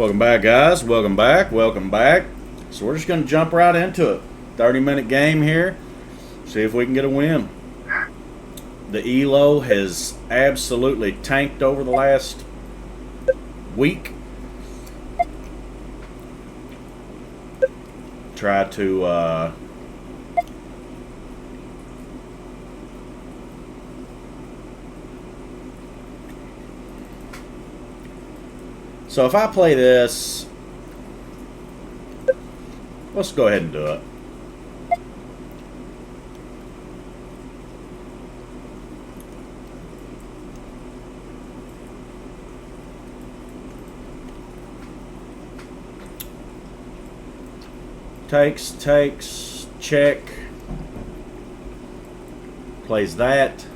Welcome back, guys. Welcome back. Welcome back. So we're just going to jump right into it. 30-minute game here. See if we can get a win. The ELO has absolutely tanked over the last week. Try to so if I play this, let's go ahead and do it. Takes, check. Plays that.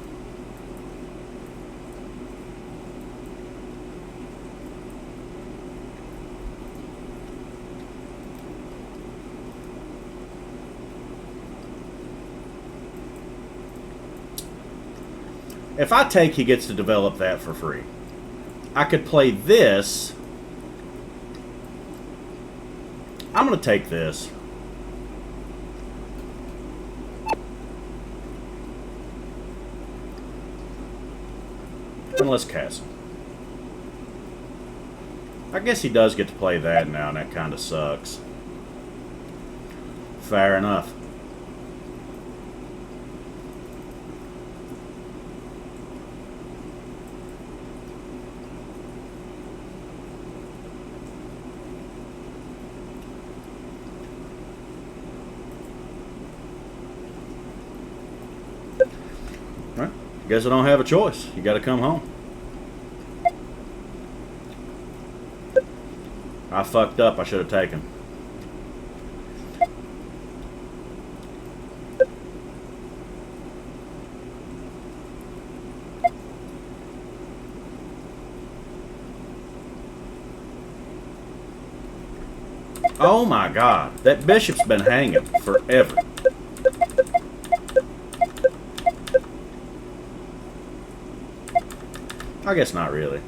If I take, he gets to develop that for free. I could play this. I'm going to take this. And let's castle. I guess he does get to play that now, and that kind of sucks. Fair enough. Right. Guess I don't have a choice. You got to come home. I fucked up. I should have taken. Oh my God. That bishop's been hanging forever. I guess not really.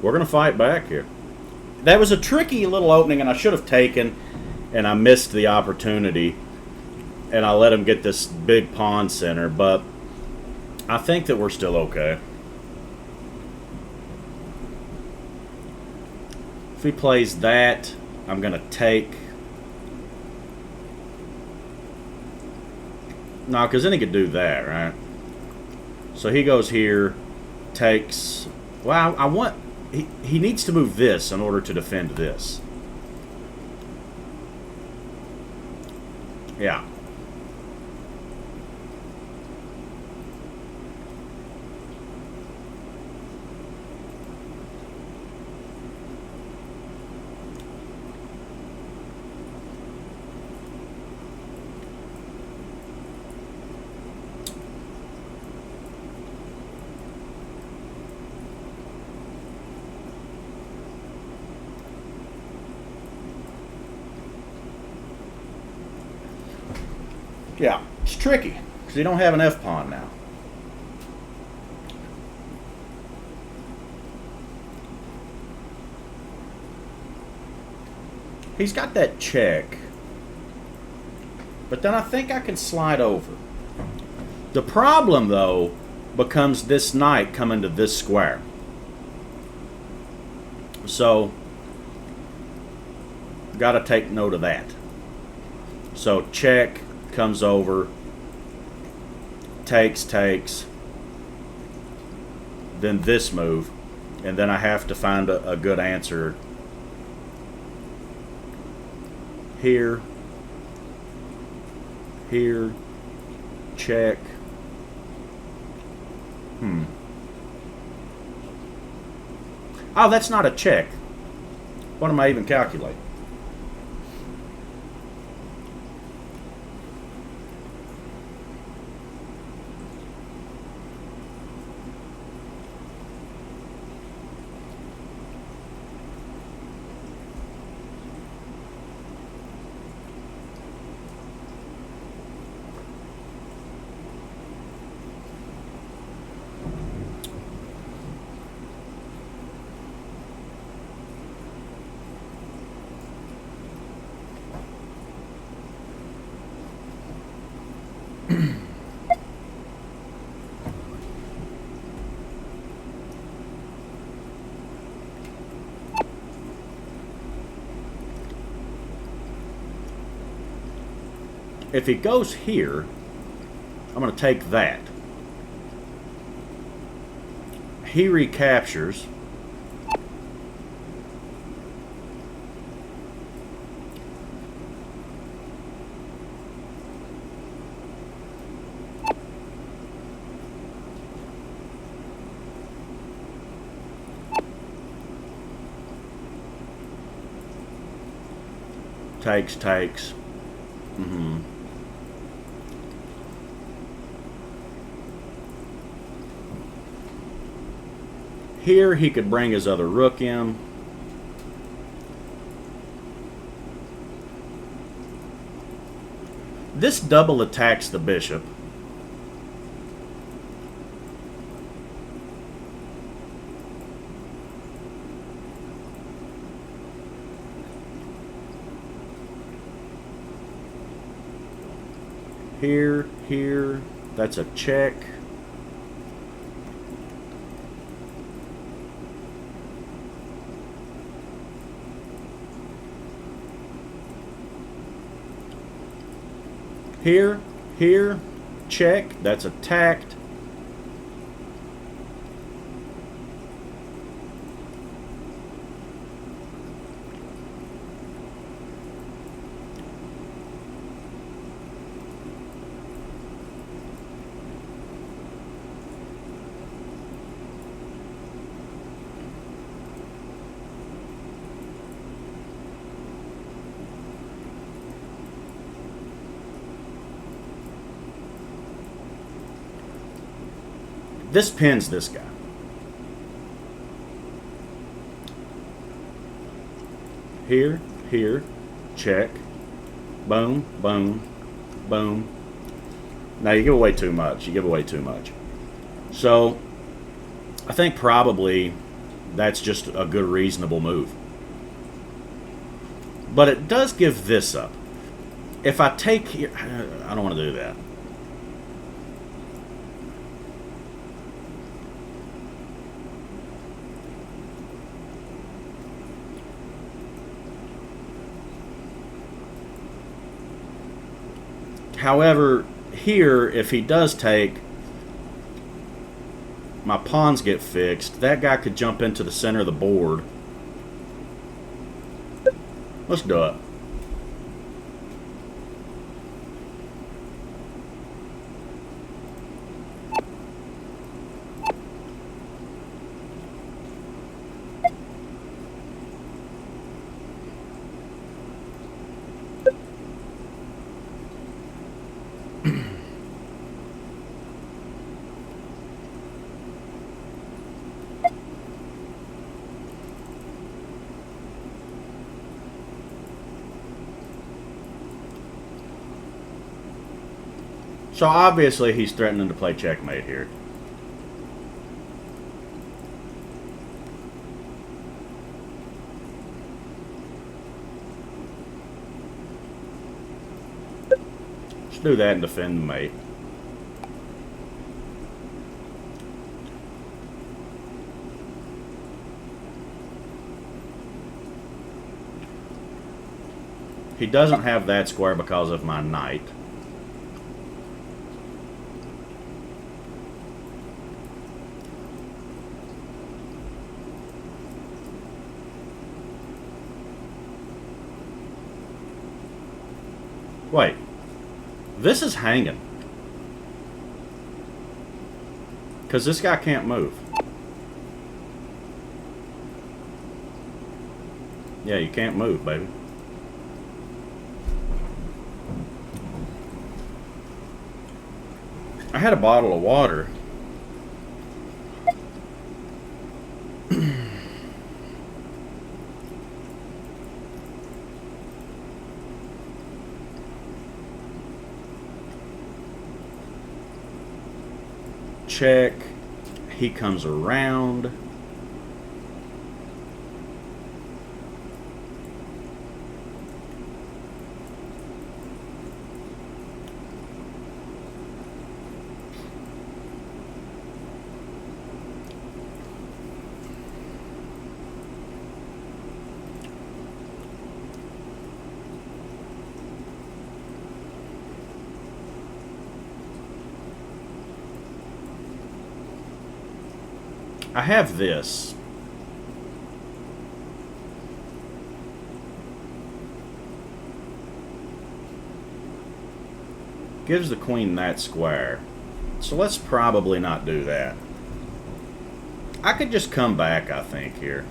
We're going to fight back here. That was a tricky little opening, and I should have taken, and I missed the opportunity, and I let him get this big pawn center, but I think that we're still okay. If he plays that, I'm going to take. No, because then he could do that, right? So he goes here, takes. Well, I want. He needs to move this in order to defend this. Yeah. Yeah, it's tricky because you don't have an F-pawn now. He's got that check. But then I think I can slide over. The problem, though, becomes this knight coming to this square. So, got to take note of that. So, check, comes over, takes, then this move, and then I have to find a good answer here, check. Oh, that's not a check. What am I even calculating? If he goes here, I'm going to take that. He recaptures. Takes. Here he could bring his other rook in. This double attacks the bishop. Here, that's a check. Here, check, that's attacked. This pins this guy. Here, check. Boom, boom, boom. Now you give away too much. So, I think probably that's just a good, reasonable move. But it does give this up. If I take here, I don't want to do that. However, here, if he does take, my pawns get fixed. That guy could jump into the center of the board. Let's do it. So obviously he's threatening to play checkmate here. do that and defend the mate. He doesn't have that square because of my knight. Wait, this is hanging. Because this guy can't move. Yeah, you can't move, baby. I had a bottle of water. Check. He comes around. I have this. Gives the queen that square. So let's probably not do that. I could just come back, I think, here.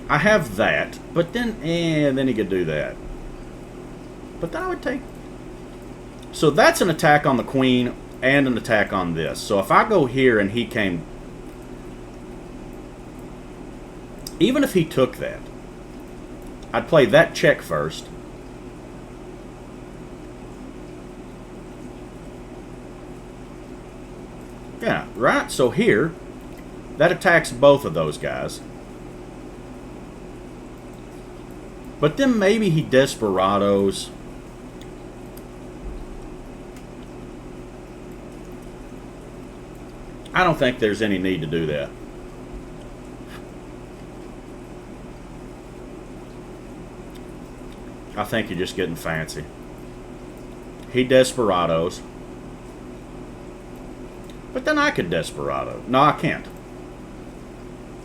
I have that, but then he could do that. But then I would take... So that's an attack on the queen and an attack on this. So if I go here and he came... Even if he took that, I'd play that check first. Yeah, right? So here, that attacks both of those guys. But then maybe he desperados. I don't think there's any need to do that. I think you're just getting fancy. He desperados. But then I could desperado. No, I can't.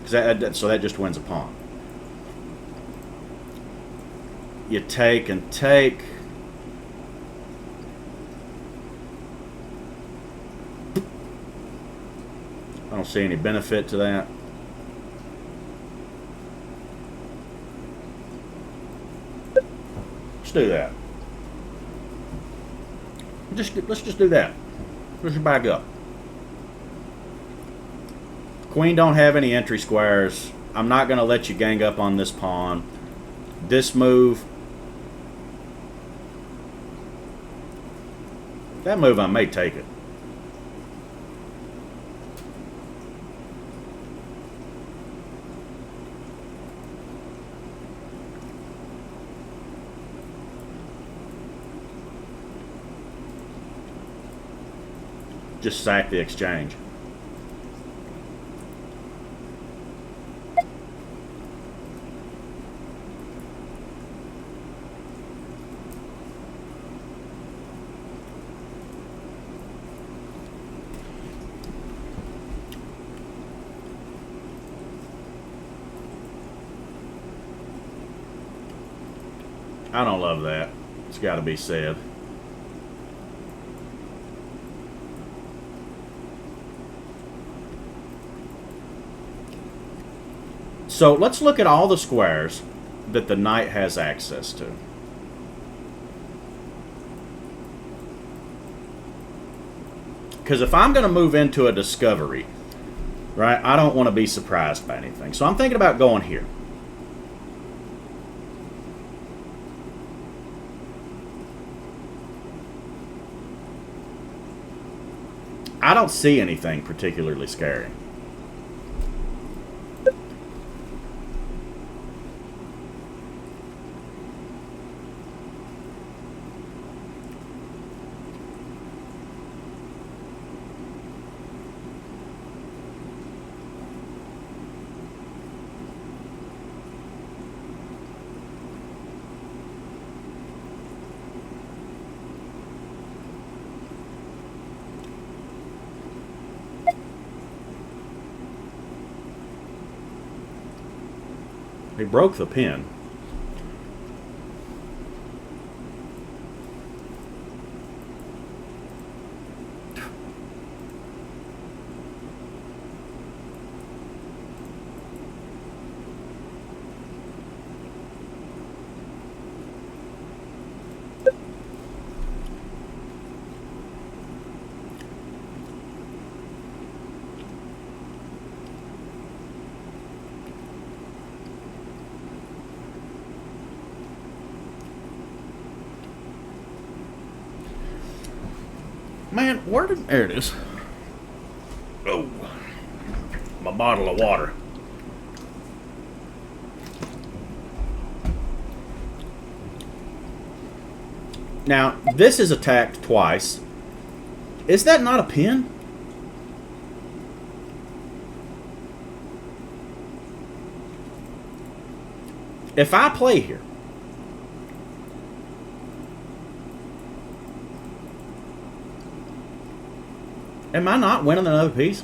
So that just wins a pawn. You take and take. I don't see any benefit to that. Let's do that. Let's just do that. Let's just back up. Queen don't have any entry squares. I'm not going to let you gang up on this pawn. This move. That move, I may take it. Just sack the exchange. I don't love that. It's got to be said. So let's look at all the squares that the knight has access to. Because if I'm going to move into a discovery, right, I don't want to be surprised by anything. So I'm thinking about going here. I don't see anything particularly scary. He broke the pin. Man, there it is. Oh, my bottle of water. Now, this is attacked twice. Is that not a pin? If I play here, am I not winning another piece?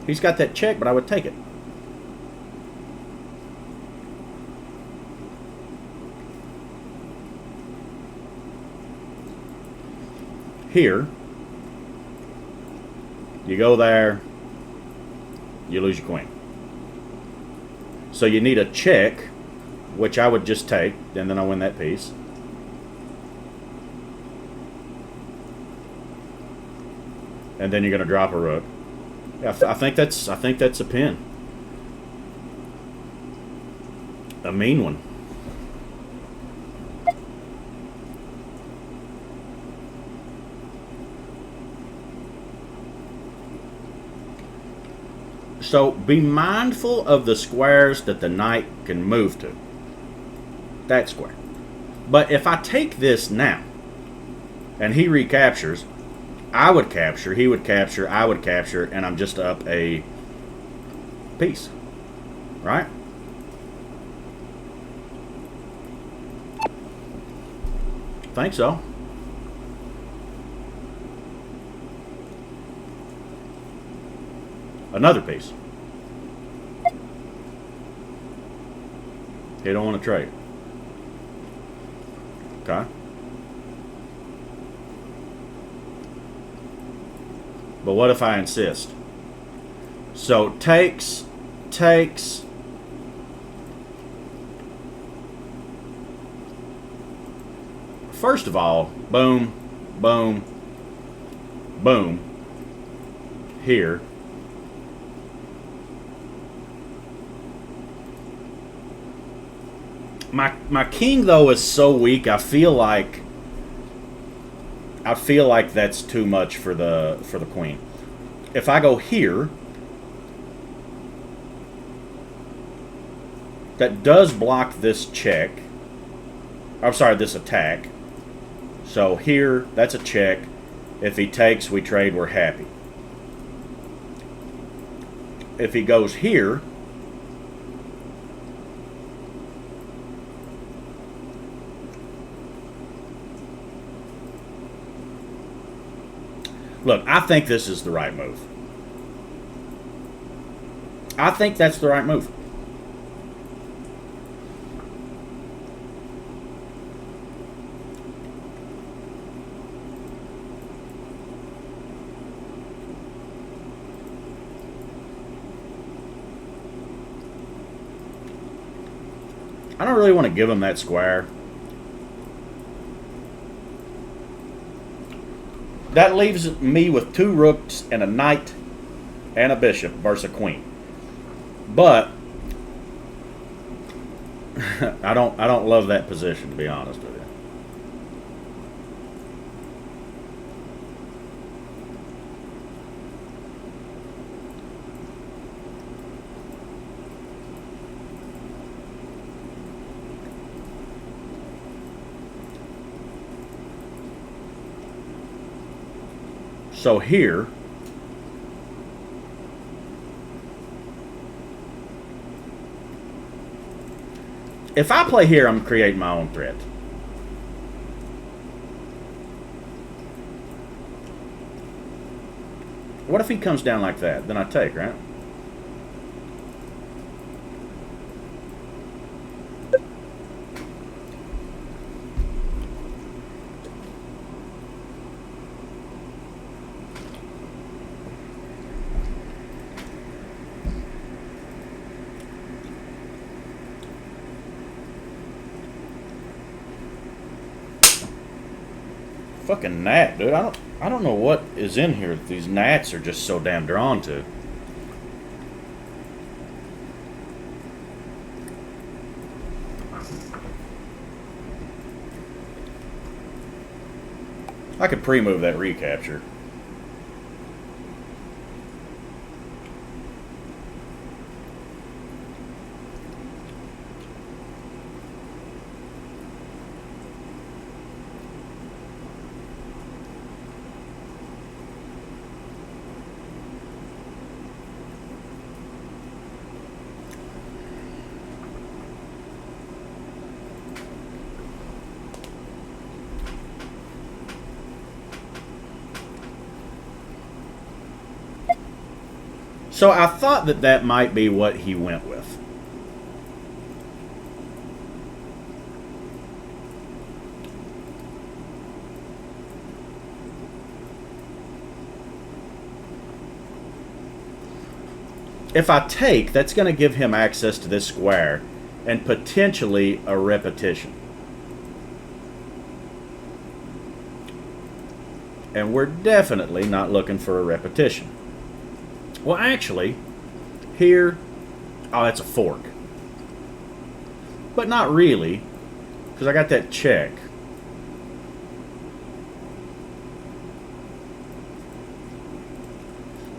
He's got that check, but I would take it. Here, you go there, you lose your queen. So you need a check, which I would just take, and then I win that piece. And then you're going to drop a rook. Yeah, I think that's a pin. A mean one. So be mindful of the squares that the knight can move to. That square. But if I take this now, and he recaptures, I would capture, he would capture, I would capture, and I'm just up a piece. Right? Think so. Another piece. He don't want to trade. Okay. But what if I insist? So takes. First of all, boom, boom, boom. Here. My king though is so weak. I feel like that's too much for the queen. If I go here, that does block this check. I'm sorry, this attack. So here, that's a check. If he takes, we trade, we're happy. If he goes here, look, I think this is the right move. I think that's the right move. I don't really want to give him that square. That leaves me with two rooks and a knight and a bishop versus a queen. But I don't love that position, to be honest with you. So here, if I play here, I'm creating my own threat. What if he comes down like that? Then I take, right? Fucking gnat, dude. I don't know what is in here that these gnats are just so damn drawn to. I could pre-move that recapture. So I thought that that might be what he went with. If I take, that's going to give him access to this square and potentially a repetition. And we're definitely not looking for a repetition. Well, actually, here, oh, that's a fork. But not really, because I got that check.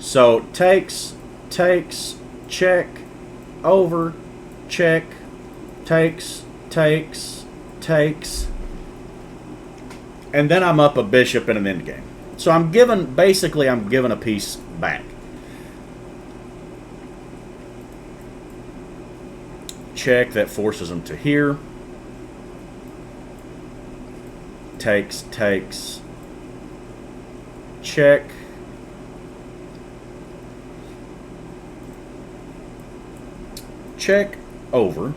So, takes, check, over, check, takes, and then I'm up a bishop in an endgame. So I'm given, basically I'm given a piece back. Check, that forces him to here. Takes, check. Check, over.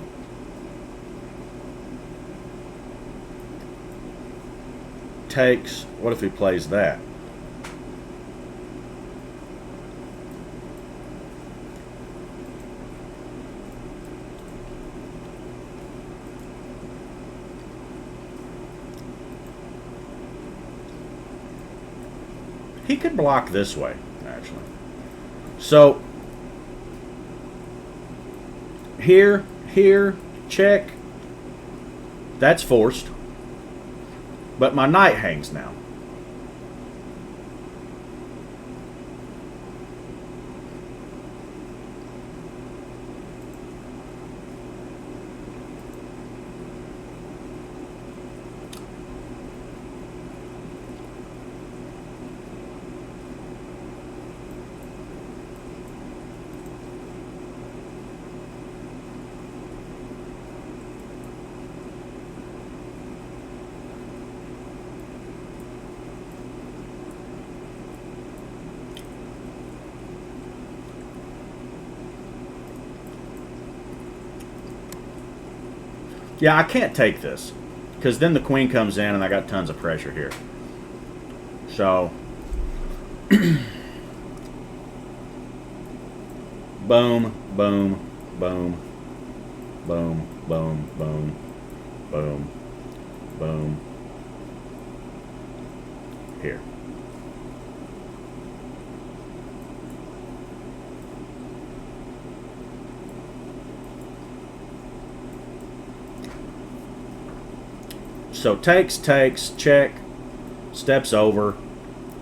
Takes, what if he plays that? He could block this way, actually. So, here, check. That's forced. But my knight hangs now. Yeah, I can't take this, because then the queen comes in and I got tons of pressure here. So, boom, boom, boom, boom, boom, boom, boom, boom, here. So takes, check, steps over,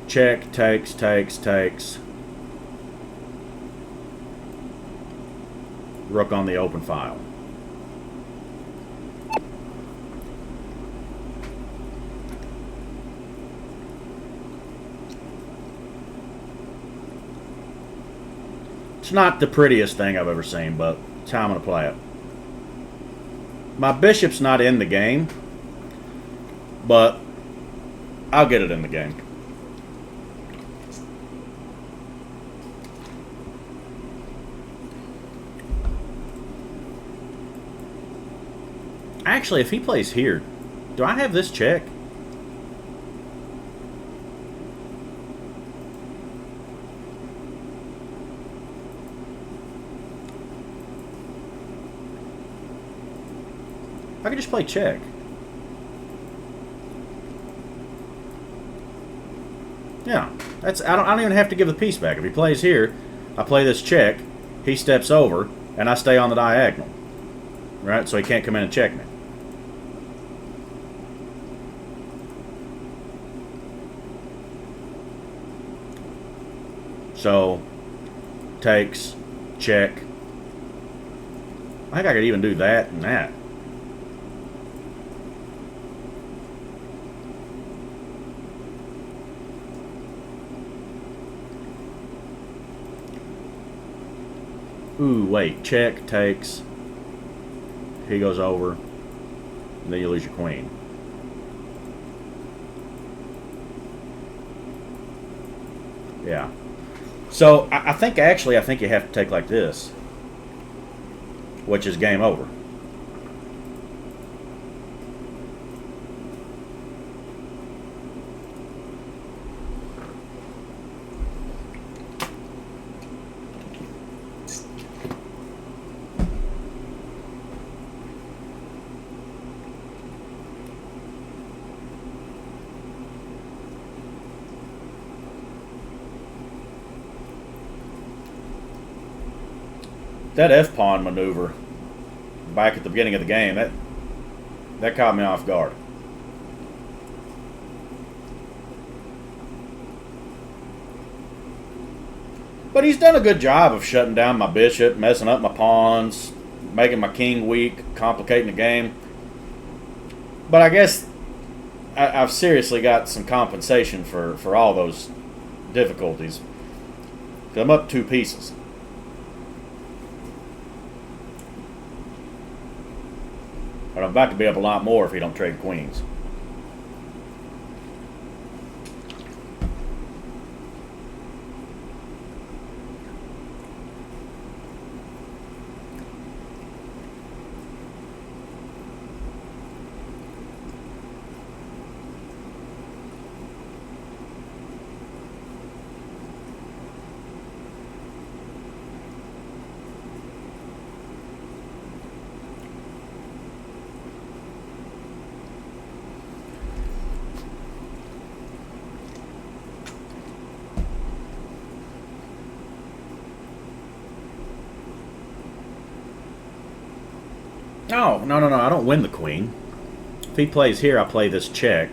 check, takes. Rook on the open file. It's not the prettiest thing I've ever seen, but it's how I'm going to play it. My bishop's not in the game, but I'll get it in the game. Actually, if he plays here, do I have this check? I could just play check. Yeah, that's I don't even have to give the piece back. If he plays here, I play this check, he steps over, and I stay on the diagonal. Right? So he can't come in and check me. So, takes, check. I think I could even do that and that. Ooh, wait. Check, takes. He goes over. And then you lose your queen. Yeah. So, I think actually, I think you have to take like this. Which is game over. That F-pawn maneuver back at the beginning of the game, that caught me off guard. But he's done a good job of shutting down my bishop, messing up my pawns, making my king weak, complicating the game. But I guess I've seriously got some compensation for all those difficulties. I'm up 2 pieces. But I'm about to be up a lot more if he don't trade queens. No, I don't win the queen. If he plays here, I play this check.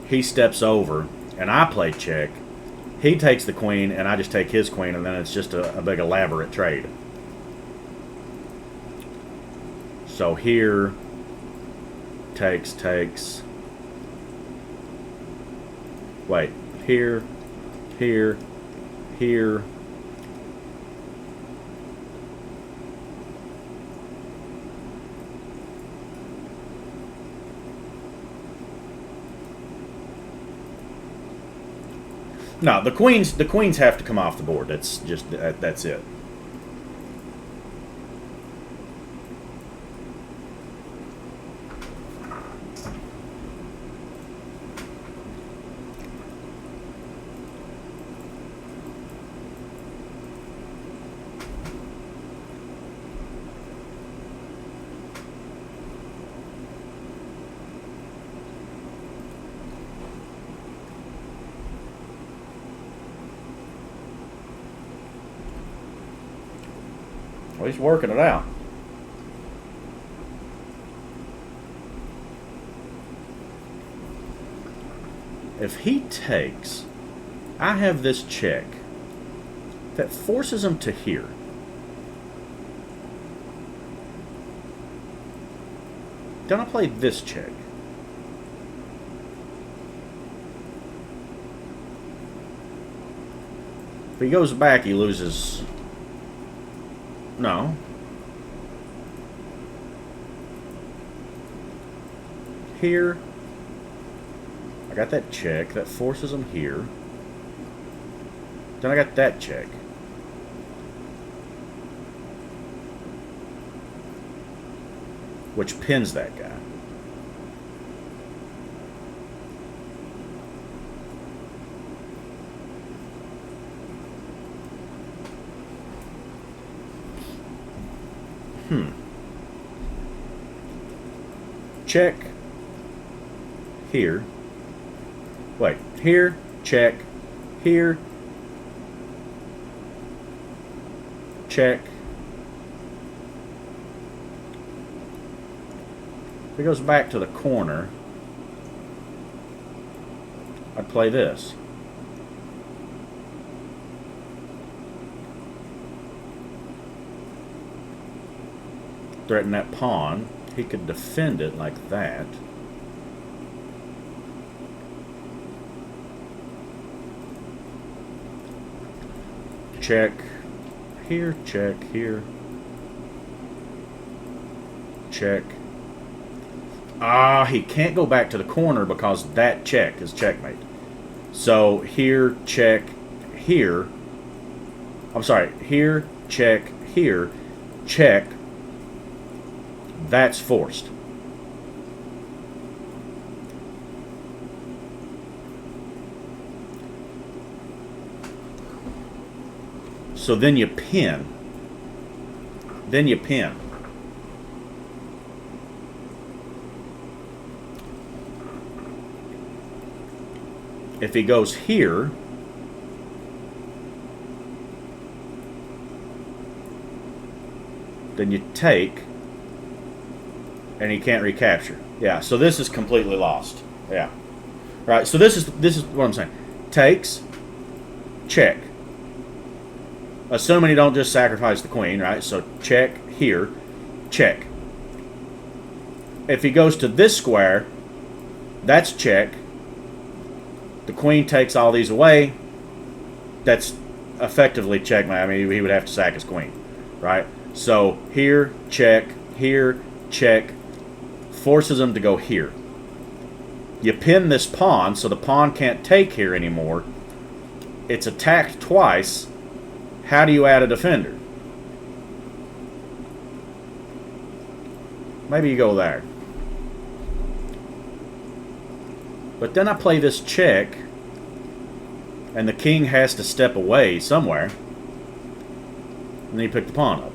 He steps over, and I play check. He takes the queen, and I just take his queen, and then it's just a big elaborate trade. So here, takes. Wait, here. No, the queens have to come off the board. That's it. Well, he's working it out. If he takes, I have this check that forces him to here. Then I play this check. If he goes back, he loses. No. Here. I got that check. That forces him here. Then I got that check. Which pins that guy. Check. Here. Wait. Here. Check. Here. Check. If he goes back to the corner, I'd play this. Threaten that pawn. He could defend it like that. Check. Here, check. Here. Check. Ah, he can't go back to the corner because that check is checkmate. So here, check, here. I'm sorry, here, check, here, check. That's forced. So then you pin. Then you pin. If he goes here, then you take, and he can't recapture. Yeah, so this is completely lost. Yeah. Right, so this is what I'm saying. Takes, check. Assuming he don't just sacrifice the queen, right? So check here, check. If he goes to this square, that's check. The queen takes all these away. That's effectively checkmate. I mean, he would have to sack his queen, right? So here, check. Here, check. Forces him to go here. You pin this pawn, so the pawn can't take here anymore. It's attacked twice. How do you add a defender? Maybe you go there. But then I play this check, and the king has to step away somewhere. And then you pick the pawn up.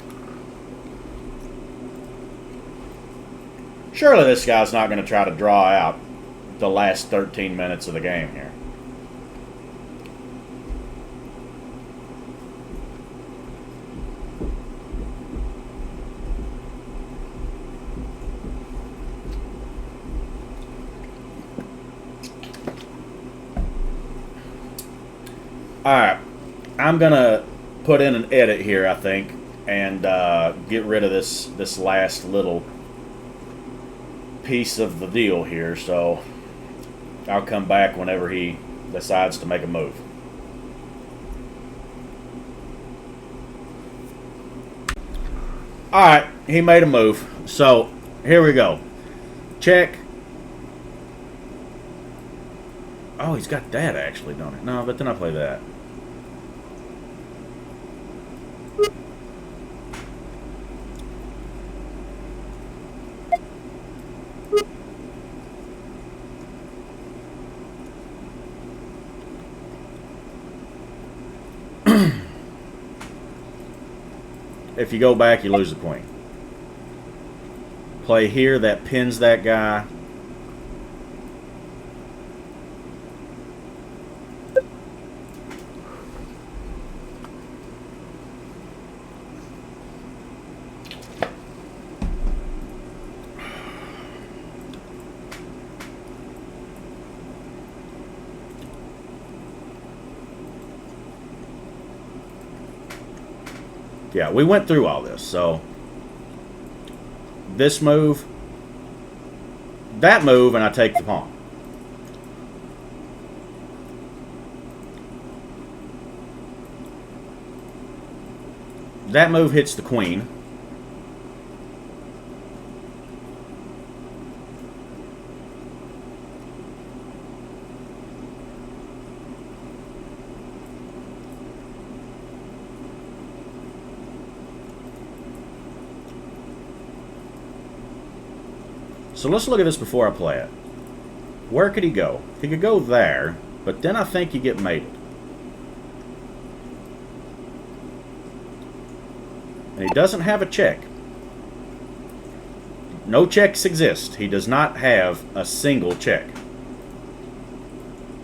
Surely this guy's not going to try to draw out the last 13 minutes of the game here. Alright, I'm going to put in an edit here, I think, and get rid of this last little piece of the deal here, so I'll come back whenever he decides to make a move. Alright, he made a move, so here we go. Check. Oh, he's got that actually, don't he? No, but then I play that. If you go back, you lose the queen. Play here, that pins that guy. Yeah, we went through all this, so this move, that move, and I take the pawn. That move hits the queen. So let's look at this before I play it. Where could he go? He could go there, but then I think you get mated. And he doesn't have a check. No checks exist. He does not have a single check.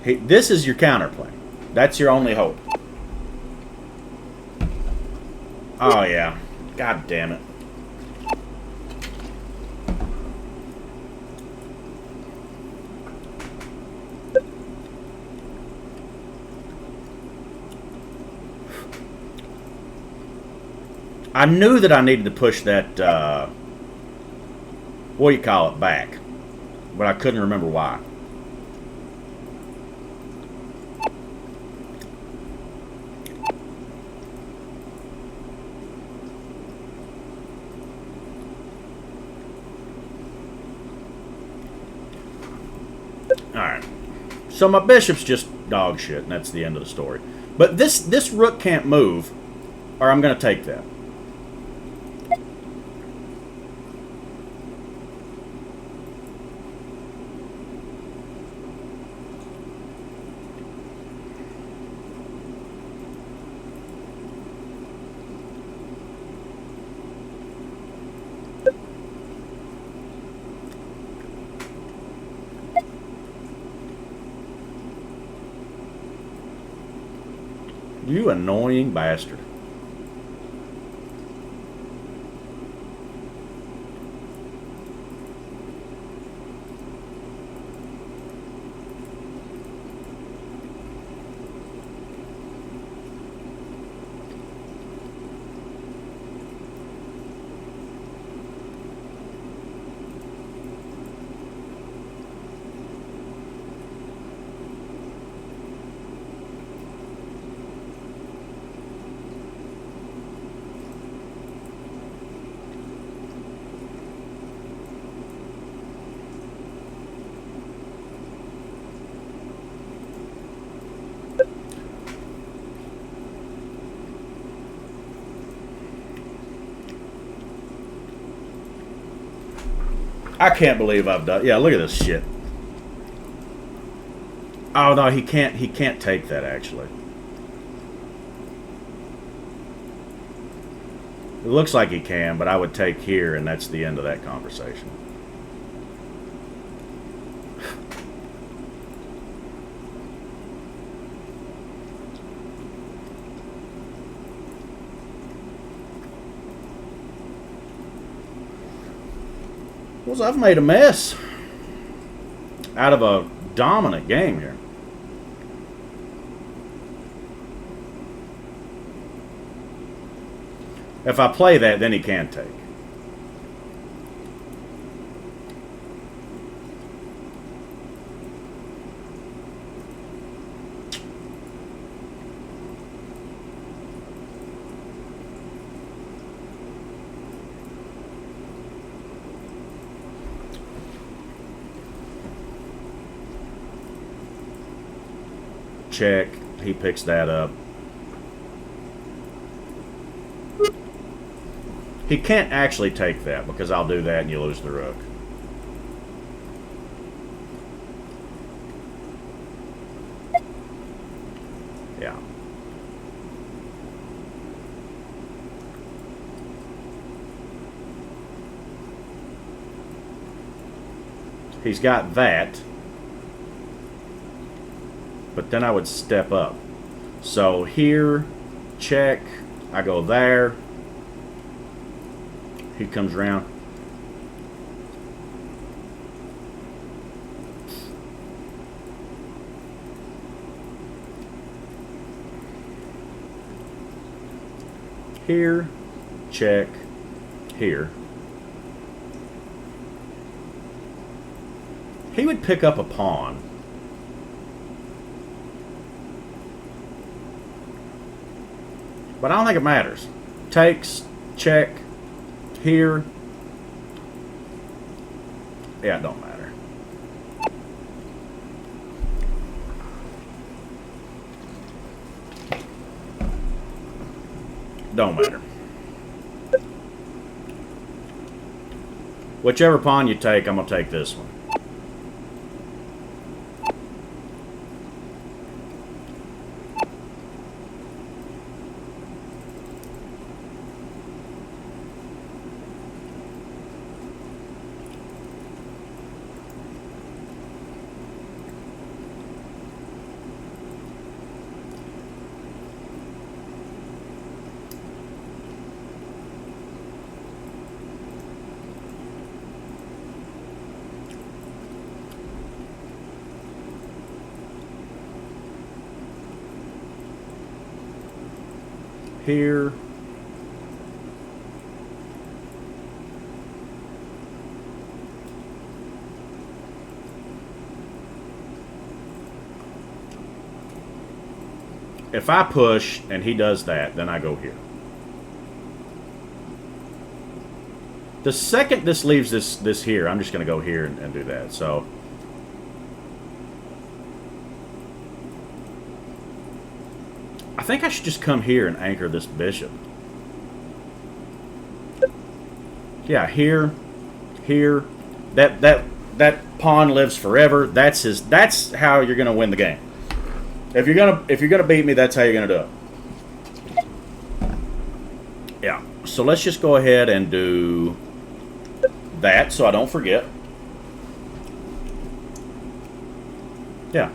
This is your counterplay. That's your only hope. Oh, yeah. God damn it. I knew that I needed to push that, what do you call it, back. But I couldn't remember why. Alright. So my bishop's just dog shit, and that's the end of the story. But this rook can't move, or I'm going to take that. You annoying bastard. I can't believe I've done. Yeah, look at this shit. Oh no, he can't. He can't take that actually. It looks like he can, but I would take here, and that's the end of that conversation. Well, I've made a mess out of a dominant game here. If I play that, then he can take. Check. He picks that up. He can't actually take that because I'll do that and you lose the rook. Yeah. He's got that. But then I would step up. So here, check. I go there. He comes around. Here, check, here. He would pick up a pawn. But I don't think it matters. takes, check, here. Yeah, it don't matter. Don't matter. Whichever pawn you take, I'm going to take this one. Here. If I push and he does that, then I go here. The second this leaves this here, I'm just going to go here and do that. So I think I should just come here and anchor this bishop. Yeah, here, here. That pawn lives forever. That's how you're gonna win the game. If you're gonna beat me, that's how you're gonna do it. Yeah. So let's just go ahead and do that so I don't forget. Yeah.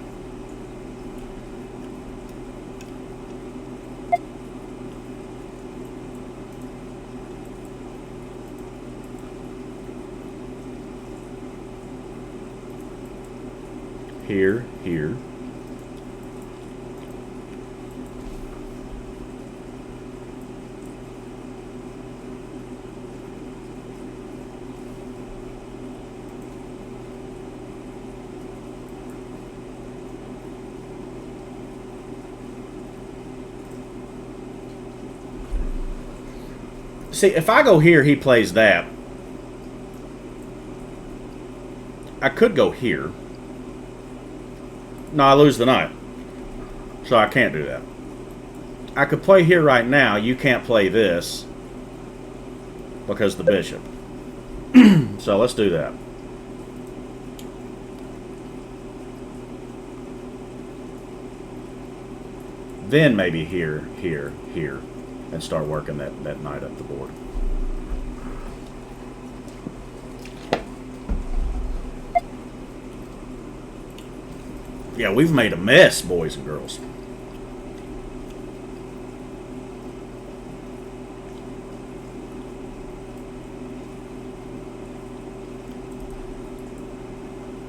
Here, here. See, if I go here, he plays that. I could go here. No, I lose the knight. So I can't do that. I could play here right now. You can't play this because the bishop. So let's do that. Then maybe here, here, here, and start working that knight up the board. Yeah, we've made a mess, boys and girls.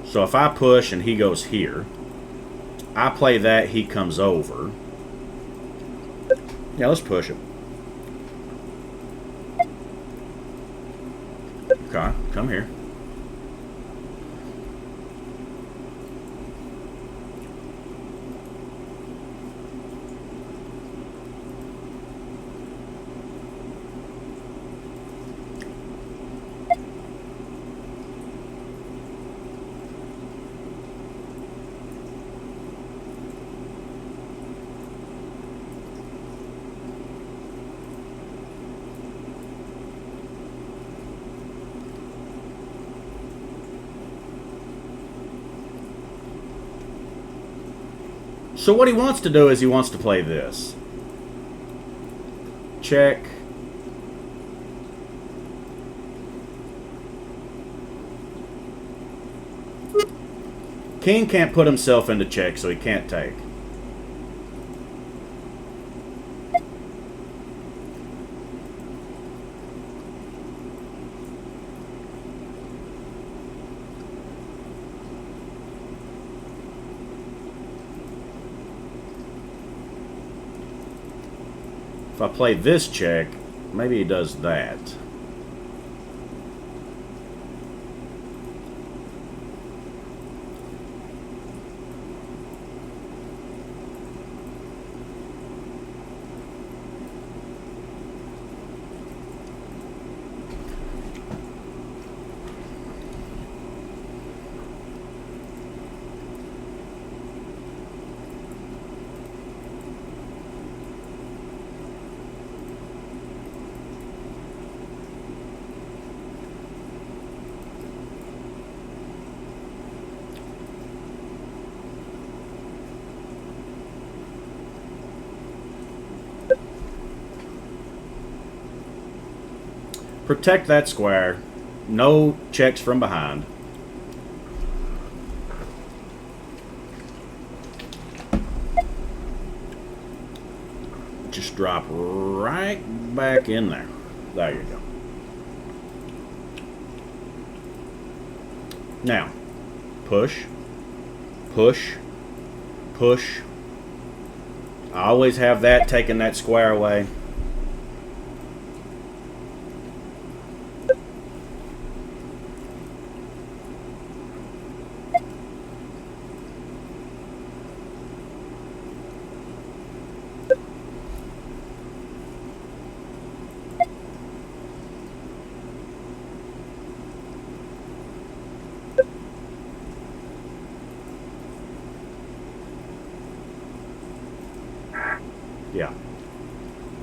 So if I push and he goes here, I play that, he comes over. Yeah, let's push him. Okay, come here. So what he wants to do is he wants to play this. Check. King can't put himself into check, so he can't take. If I play this check, maybe he does that. protect that square. No checks from behind. Just drop right back in there. There you go. Now, push, push, push. I always have that taking that square away. Yeah.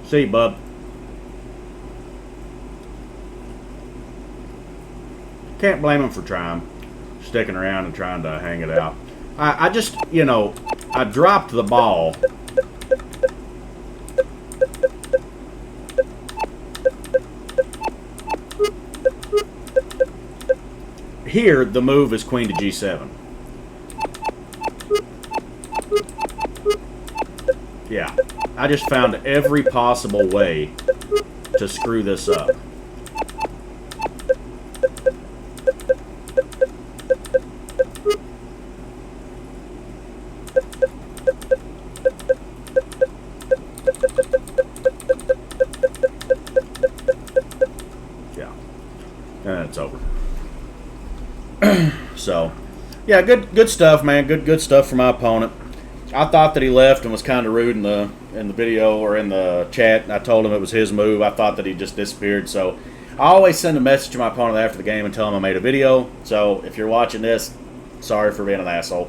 See you, bub. Can't blame him for trying. Sticking around and trying to hang it out. I just, you know, I dropped the ball. Here, the move is queen to g7. Yeah. I just found every possible way to screw this up. Yeah. And it's over. So, yeah, good stuff, man. Good stuff from my opponent. I thought that he left and was kind of rude in the video or in the chat. And I told him it was his move. I thought that he just disappeared. So I always send a message to my opponent after the game and tell him I made a video. So if you're watching this, sorry for being an asshole.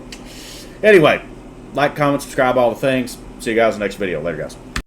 Anyway, like, comment, subscribe, all the things. See you guys in the next video. Later, guys.